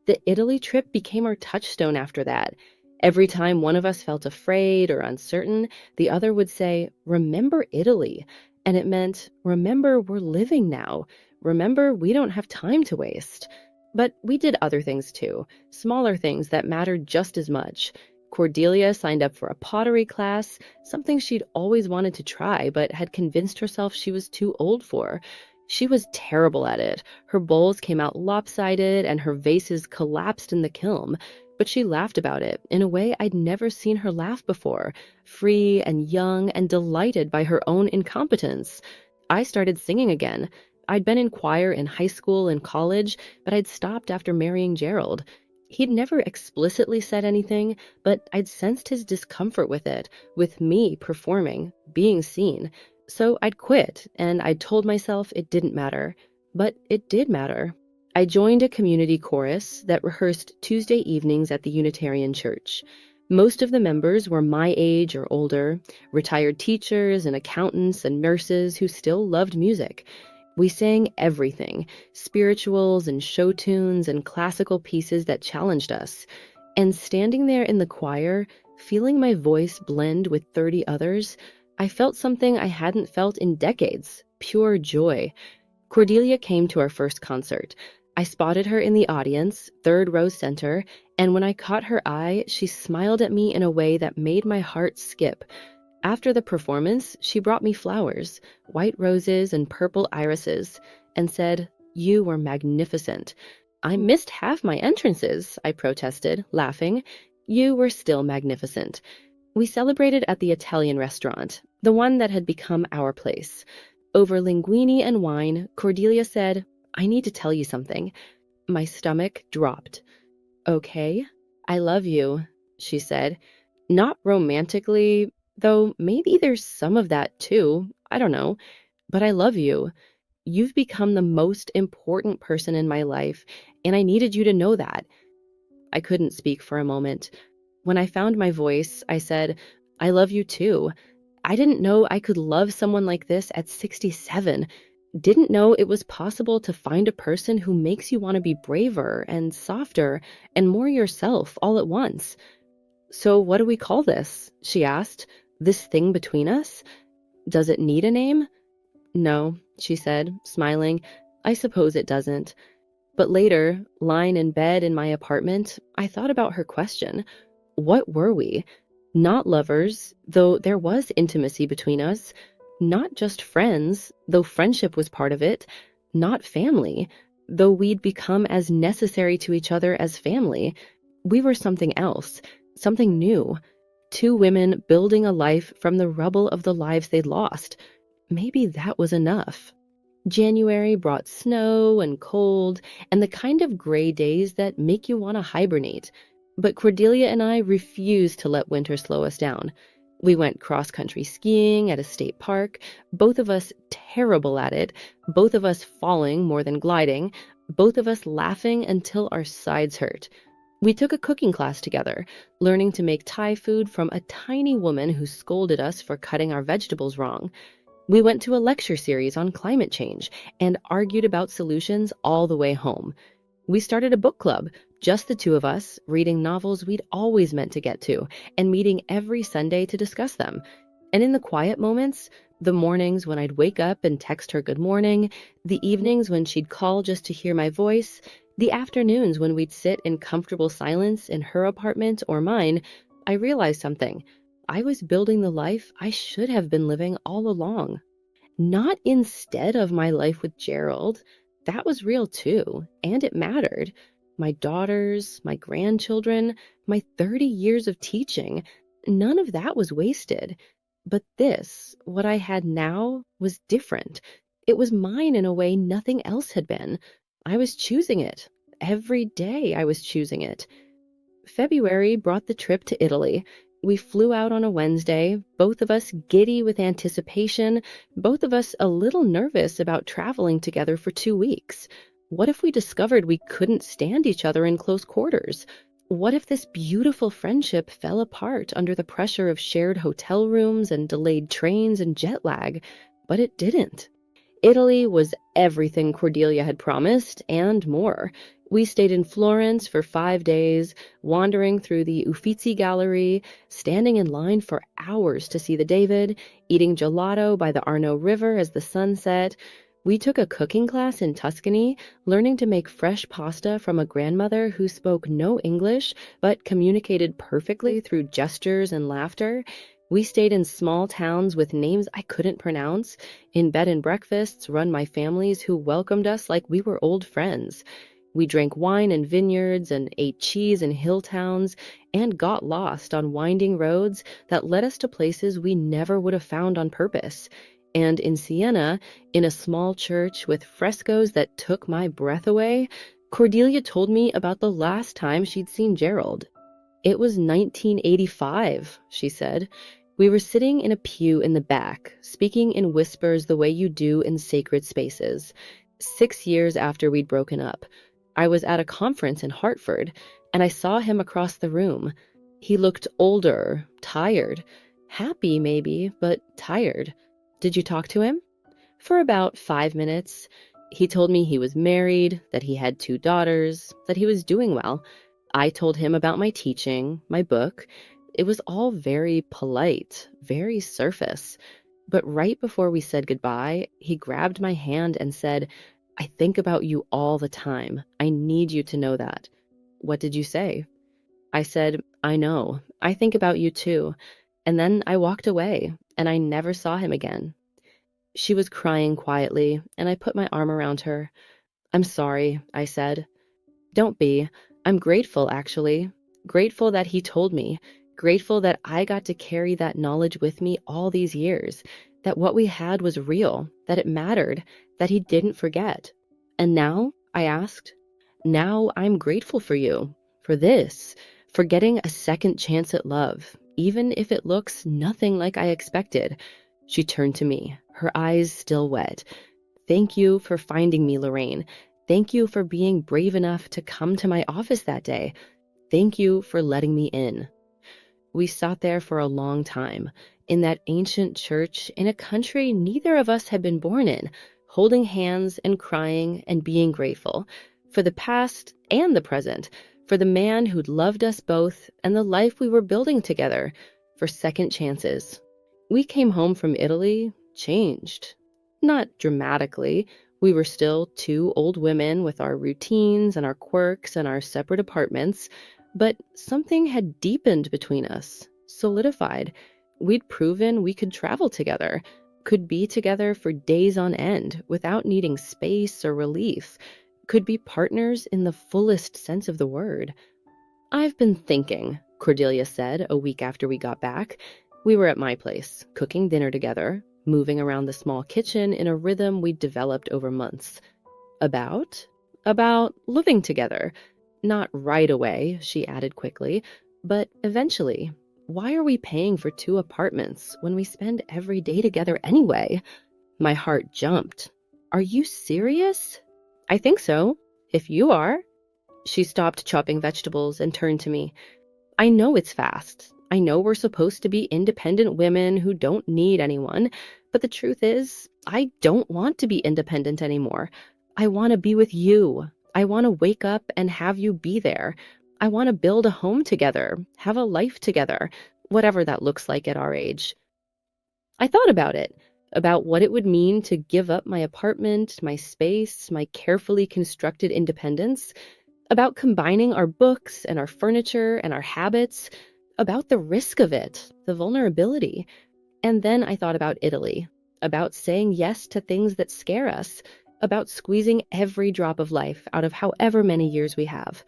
The Italy trip became our touchstone after that. Every time one of us felt afraid or uncertain, the other would say, remember Italy. And it meant, remember we're living now. Remember we don't have time to waste. But we did other things too, smaller things that mattered just as much. Cordelia signed up for a pottery class, something she'd always wanted to try but had convinced herself she was too old for. She was terrible at it. Her bowls came out lopsided and her vases collapsed in the kiln. But she laughed about it in a way I'd never seen her laugh before, free and young and delighted by her own incompetence. I started singing again. I'd been in choir in high school and college, but I'd stopped after marrying Gerald. He'd never explicitly said anything, but I'd sensed his discomfort with it, with me performing, being seen. So I'd quit, and I'd told myself it didn't matter. But it did matter. I joined a community chorus that rehearsed Tuesday evenings at the Unitarian Church. Most of the members were my age or older, retired teachers and accountants and nurses who still loved music. We sang everything, spirituals and show tunes and classical pieces that challenged us. And standing there in the choir, feeling my voice blend with 30 others, I felt something I hadn't felt in decades, pure joy. Cordelia came to our first concert. I spotted her in the audience, 3rd row center, and when I caught her eye, she smiled at me in a way that made my heart skip. After the performance, she brought me flowers, white roses and purple irises, and said, "You were magnificent." "I missed half my entrances," I protested, laughing. "You were still magnificent." We celebrated at the Italian restaurant. the one that had become our place. Over linguine and wine, Cordelia said, "I need to tell you something." My stomach dropped. "Okay, I love you," she said. Not romantically, though maybe there's some of that too. I don't know. But I love you. You've become the most important person in my life, and I needed you to know that. I couldn't speak for a moment. When I found my voice, I said, "I love you too." I didn't know I could love someone like this at 67. Didn't know it was possible to find a person who makes you want to be braver and softer and more yourself all at once. "So what do we call this?" she asked. "This thing between us? Does it need a name?" "No," she said, smiling. "I suppose it doesn't." But later, lying in bed in my apartment, I thought about her question. What were we? Not lovers, though there was intimacy between us. Not just friends, though friendship was part of it. Not family, though we'd become as necessary to each other as family. We were something else, something new. Two women building a life from the rubble of the lives they'd lost. Maybe that was enough. January brought snow and cold and the kind of gray days that make you want to hibernate. But Cordelia and I refused to let winter slow us down. We went cross-country skiing at a state park, both of us terrible at it, both of us falling more than gliding, both of us laughing until our sides hurt. We took a cooking class together, learning to make Thai food from a tiny woman who scolded us for cutting our vegetables wrong. We went to a lecture series on climate change and argued about solutions all the way home. We started a book club, just the two of us, reading novels we'd always meant to get to and meeting every Sunday to discuss them. And in the quiet moments, the mornings when I'd wake up and text her good morning, the evenings when she'd call just to hear my voice, the afternoons when we'd sit in comfortable silence in her apartment or mine, I realized something. I was building the life I should have been living all along. Not instead of my life with Gerald. That was real too, and it mattered. My daughters, my grandchildren, my 30 years of teaching, none of that was wasted. But this, what I had now, was different. It was mine in a way nothing else had been. I was choosing it. Every day I was choosing it. February brought the trip to Italy. We flew out on a Wednesday, both of us giddy with anticipation, both of us a little nervous about traveling together for 2 weeks. What if we discovered we couldn't stand each other in close quarters? What if this beautiful friendship fell apart under the pressure of shared hotel rooms and delayed trains and jet lag? But it didn't. Italy was everything Cordelia had promised and more. We stayed in Florence for 5 days, wandering through the Uffizi Gallery, standing in line for hours to see the David, eating gelato by the Arno River as the sun set. We took a cooking class in Tuscany, learning to make fresh pasta from a grandmother who spoke no English but communicated perfectly through gestures and laughter. We stayed in small towns with names I couldn't pronounce, in bed and breakfasts run by families who welcomed us like we were old friends. We drank wine in vineyards and ate cheese in hill towns and got lost on winding roads that led us to places we never would have found on purpose. And in Siena, in a small church with frescoes that took my breath away, Cordelia told me about the last time she'd seen Gerald. It was 1985, she said. We were sitting in a pew in the back, speaking in whispers the way you do in sacred spaces. 6 years after we'd broken up, I was at a conference in Hartford, and I saw him across the room. He looked older, tired. Happy, maybe, but tired. Did you talk to him? For about 5 minutes. He told me he was married, that he had 2 daughters, that he was doing well. I told him about my teaching, my book. It was all very polite, very surface. But right before we said goodbye, he grabbed my hand and said, "I think about you all the time. I need you to know that." What did you say? I said, "I know. I think about you too." And then I walked away, and I never saw him again. She was crying quietly, and I put my arm around her. "I'm sorry," I said. "Don't be. I'm grateful, actually. Grateful that he told me. Grateful that I got to carry that knowledge with me all these years, that what we had was real, that it mattered, that he didn't forget. And now, I asked, now I'm grateful for you, for this, for getting a second chance at love, even if it looks nothing like I expected. She turned to me, her eyes still wet. Thank you for finding me, Lorraine. Thank you for being brave enough to come to my office that day. Thank you for letting me in. We sat there for a long time, in that ancient church in a country neither of us had been born in, holding hands and crying and being grateful for the past and the present, for the man who'd loved us both and the life we were building together, for second chances. We came home from Italy changed. Not dramatically. We were still two old women with our routines and our quirks and our separate apartments, but something had deepened between us, solidified. We'd proven we could travel together, could be together for days on end without needing space or relief, could be partners in the fullest sense of the word. I've been thinking, Cordelia said a week after we got back. We were at my place, cooking dinner together, moving around the small kitchen in a rhythm we'd developed over months. About living together. Not right away, she added quickly, but eventually. Why are we paying for 2 apartments when we spend every day together anyway? My heart jumped. Are you serious? I think so. If you are. She stopped chopping vegetables and turned to me. I know it's fast. I know we're supposed to be independent women who don't need anyone, but the truth is, I don't want to be independent anymore. I want to be with you. I want to wake up and have you be there. I want to build a home together, have a life together, whatever that looks like at our age. I thought about it, about what it would mean to give up my apartment, my space, my carefully constructed independence, about combining our books and our furniture and our habits, about the risk of it, the vulnerability. And then I thought about Italy, about saying yes to things that scare us, about squeezing every drop of life out of however many years we have.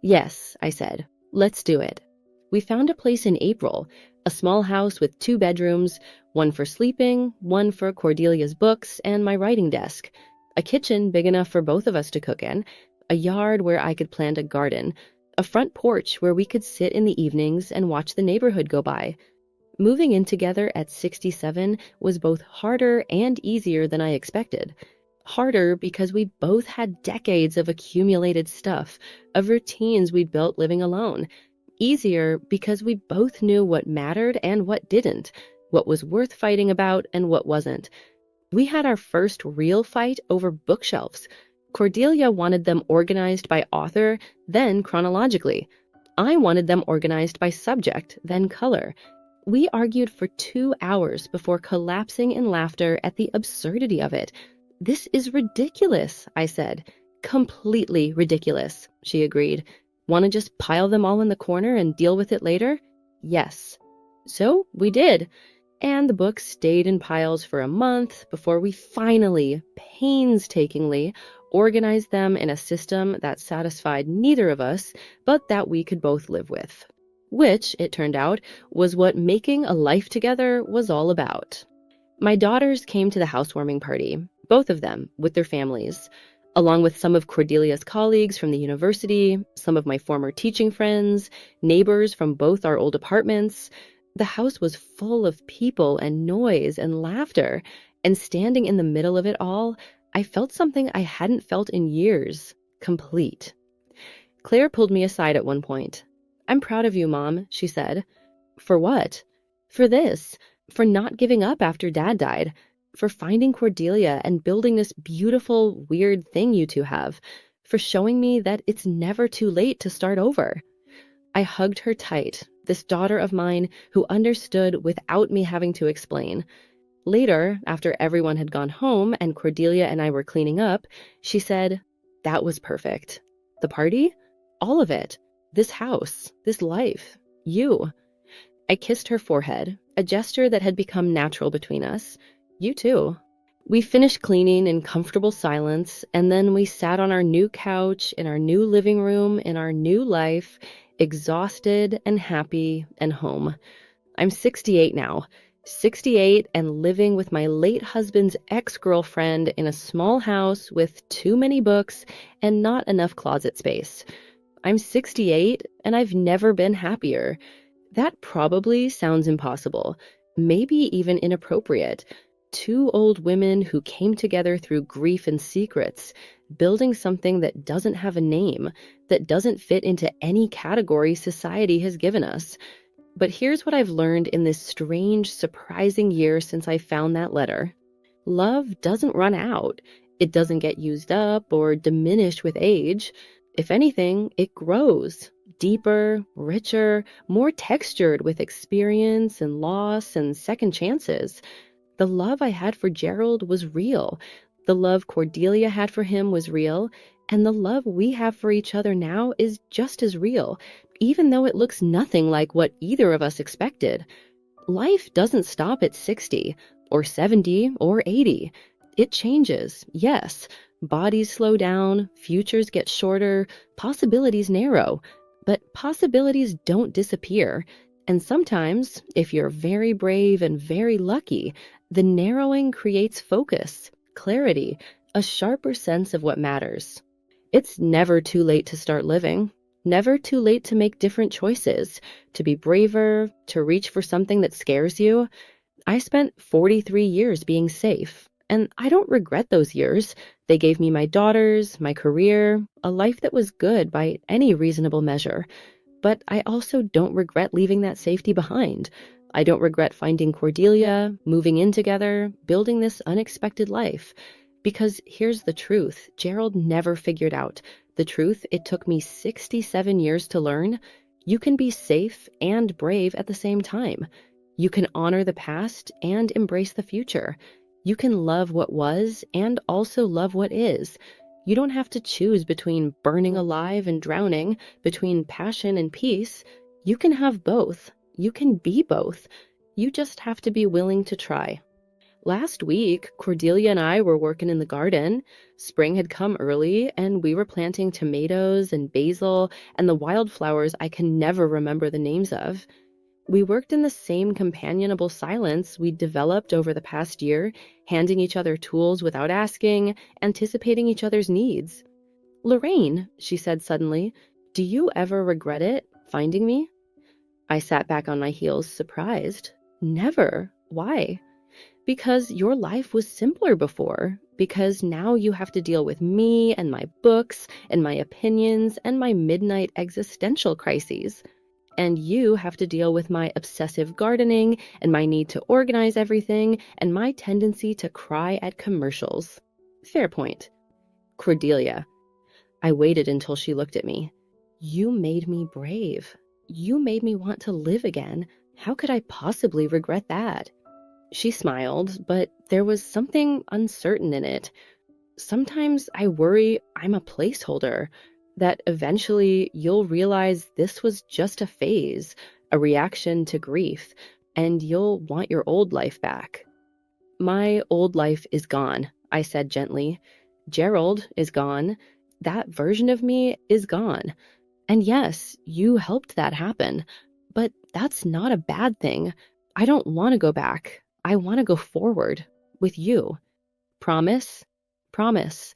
Yes, I said, let's do it. We found a place in April, a small house with 2 bedrooms, one for sleeping, one for Cordelia's books and my writing desk, a kitchen big enough for both of us to cook in, a yard where I could plant a garden, a front porch where we could sit in the evenings and watch the neighborhood go by. Moving in together at 67 was both harder and easier than I expected. Harder because we both had decades of accumulated stuff, of routines we'd built living alone. Easier because we both knew what mattered and what didn't, what was worth fighting about and what wasn't. We had our first real fight over bookshelves. Cordelia wanted them organized by author, then chronologically. I wanted them organized by subject, then color. We argued for 2 hours before collapsing in laughter at the absurdity of it. This is ridiculous, I said. Completely ridiculous, she agreed. Want to just pile them all in the corner and deal with it later? Yes. So we did. And the books stayed in piles for a month before we finally, painstakingly, organized them in a system that satisfied neither of us, but that we could both live with. Which, it turned out, was what making a life together was all about. My daughters came to the housewarming party, both of them, with their families, along with some of Cordelia's colleagues from the university, some of my former teaching friends, neighbors from both our old apartments. The house was full of people and noise and laughter, and standing in the middle of it all, I felt something I hadn't felt in years, complete. Claire pulled me aside at one point. I'm proud of you, Mom, she said. For what? For this. For not giving up after Dad died. For finding Cordelia and building this beautiful, weird thing you two have. For showing me that it's never too late to start over. I hugged her tight, this daughter of mine who understood without me having to explain. Later, after everyone had gone home and Cordelia and I were cleaning up, she said, that was perfect. The party? All of it. This house. This life. You. I kissed her forehead, a gesture that had become natural between us. You too. We finished cleaning in comfortable silence, and then we sat on our new couch, in our new living room, in our new life, exhausted and happy and home. I'm 68 now, 68 and living with my late husband's ex-girlfriend in a small house with too many books and not enough closet space. I'm 68 and I've never been happier. That probably sounds impossible, maybe even inappropriate. Two old women who came together through grief and secrets, building something that doesn't have a name, that doesn't fit into any category society has given us. But here's what I've learned in this strange, surprising year since I found that letter. Love doesn't run out. It doesn't get used up or diminish with age. If anything, it grows. Deeper, richer, more textured with experience and loss and second chances. The love I had for Gerald was real. The love Cordelia had for him was real. And the love we have for each other now is just as real, even though it looks nothing like what either of us expected. Life doesn't stop at 60 or 70 or 80. It changes, yes. Bodies slow down, futures get shorter, possibilities narrow. But possibilities don't disappear. And sometimes, if you're very brave and very lucky, the narrowing creates focus, clarity, a sharper sense of what matters. It's never too late to start living. Never too late to make different choices, to be braver, to reach for something that scares you. I spent 43 years being safe, and I don't regret those years. They gave me my daughters, my career, a life that was good by any reasonable measure. But I also don't regret leaving that safety behind. I don't regret finding Cordelia, moving in together, building this unexpected life. Because here's the truth Gerald never figured out. The truth it took me 67 years to learn. You can be safe and brave at the same time. You can honor the past and embrace the future. You can love what was and also love what is. You don't have to choose between burning alive and drowning, between passion and peace. You can have both. You can be both. You just have to be willing to try. Last week, Cordelia and I were working in the garden. Spring had come early, and we were planting tomatoes and basil and the wildflowers I can never remember the names of. We worked in the same companionable silence we'd developed over the past year, handing each other tools without asking, anticipating each other's needs. "Lorraine," she said suddenly, "do you ever regret it, finding me?" I sat back on my heels, surprised. "Never. Why?" "Because your life was simpler before. Because now you have to deal with me and my books and my opinions and my midnight existential crises. And you have to deal with my obsessive gardening and my need to organize everything and my tendency to cry at commercials." Fair point. Cordelia. I waited until she looked at me. "You made me brave. You made me want to live again. How could I possibly regret that?" She smiled, but there was something uncertain in it. Sometimes I worry I'm a placeholder, that eventually you'll realize this was just a phase, a reaction to grief, and you'll want your old life back. "My old life is gone," I said gently. "Gerald is gone. That version of me is gone. And yes, you helped that happen. But that's not a bad thing. I don't want to go back. I want to go forward with you. Promise?" Promise.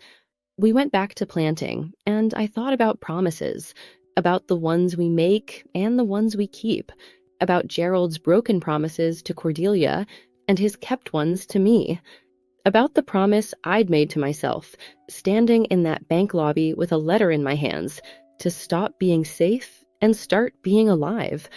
We went back to planting, and I thought about promises, about the ones we make and the ones we keep, about Gerald's broken promises to Cordelia and his kept ones to me, about the promise I'd made to myself, standing in that bank lobby with a letter in my hands, to stop being safe and start being alive.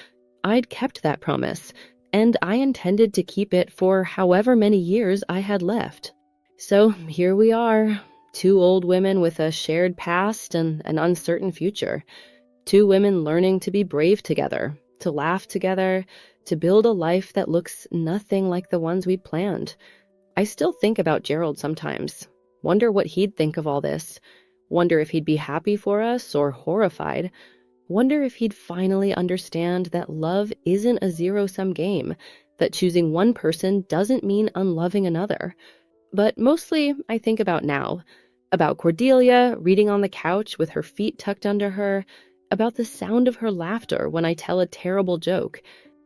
I'd kept that promise, and I intended to keep it for however many years I had left. So here we are. Two old women with a shared past and an uncertain future. Two women learning to be brave together, to laugh together, to build a life that looks nothing like the ones we'd planned. I still think about Gerald sometimes. Wonder what he'd think of all this. Wonder if he'd be happy for us or horrified. Wonder if he'd finally understand that love isn't a zero-sum game, that choosing one person doesn't mean unloving another. But mostly, I think about now. About Cordelia reading on the couch with her feet tucked under her. about the sound of her laughter when I tell a terrible joke,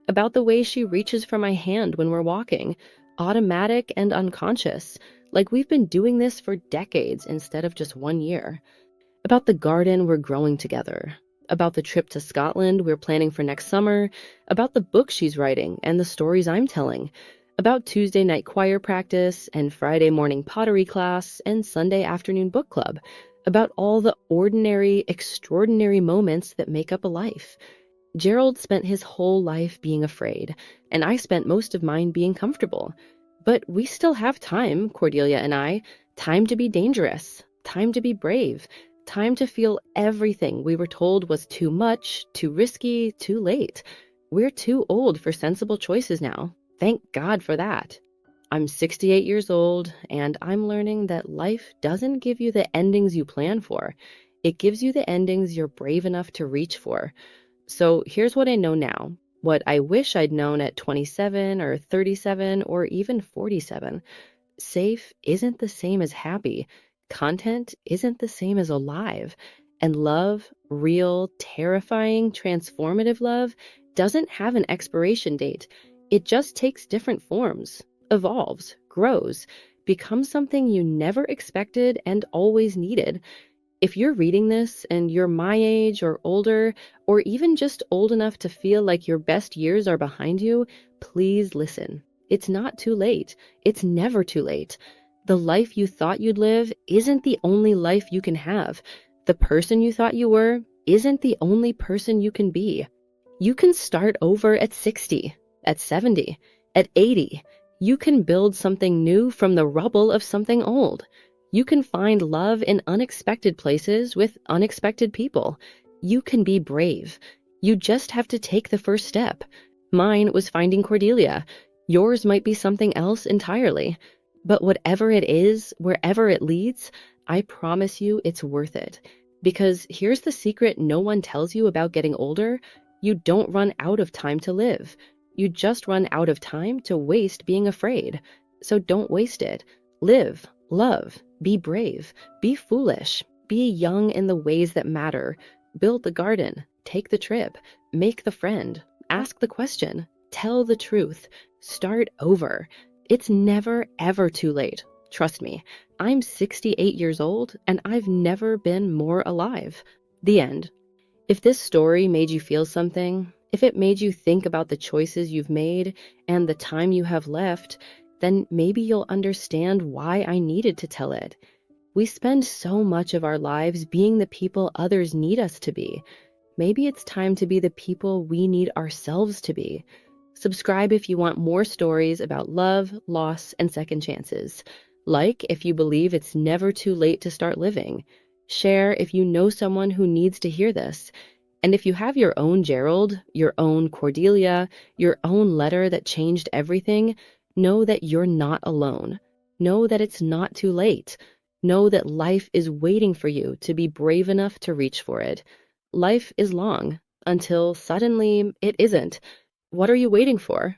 about the way she reaches for my hand when we're walking, automatic and unconscious, like we've been doing this for decades instead of just 1 year. About the garden we're growing together, about the trip to Scotland we're planning for next summer, about the book she's writing and the stories I'm telling, about Tuesday night choir practice and Friday morning pottery class and Sunday afternoon book club, about all the ordinary, extraordinary moments that make up a life. Gerald spent his whole life being afraid, and I spent most of mine being comfortable. But we still have time, Cordelia and I, time to be dangerous, time to be brave, time to feel everything we were told was too much, too risky, too late. We're too old for sensible choices now. Thank God for that. I'm 68 years old, and I'm learning that life doesn't give you the endings you plan for. It gives you the endings you're brave enough to reach for. So here's what I know now, what I wish I'd known at 27 or 37 or even 47. Safe isn't the same as happy. Content isn't the same as alive. And love, real, terrifying, transformative love, doesn't have an expiration date. It just takes different forms, evolves, grows, becomes something you never expected and always needed. If you're reading this and you're my age or older, or even just old enough to feel like your best years are behind you, please listen. It's not too late. It's never too late. The life you thought you'd live isn't the only life you can have. The person you thought you were isn't the only person you can be. You can start over at 60, at 70, at 80. You can build something new from the rubble of something old. You can find love in unexpected places with unexpected people. You can be brave. You just have to take the first step. Mine was finding Cordelia. Yours might be something else entirely. But whatever it is, wherever it leads, I promise you it's worth it. Because here's the secret no one tells you about getting older. You don't run out of time to live. You just run out of time to waste being afraid. So don't waste it. Live, love, be brave, be foolish, be young in the ways that matter. Build the garden, take the trip, make the friend, ask the question, tell the truth, start over. It's never, ever too late. Trust me, I'm 68 years old and I've never been more alive. The end. If this story made you feel something, if it made you think about the choices you've made and the time you have left, then maybe you'll understand why I needed to tell it. We spend so much of our lives being the people others need us to be. Maybe it's time to be the people we need ourselves to be. Subscribe if you want more stories about love, loss, and second chances. Like if you believe it's never too late to start living. Share if you know someone who needs to hear this. And if you have your own Gerald, your own Cordelia, your own letter that changed everything, know that you're not alone. Know that it's not too late. Know that life is waiting for you to be brave enough to reach for it. Life is long, until suddenly it isn't. What are you waiting for?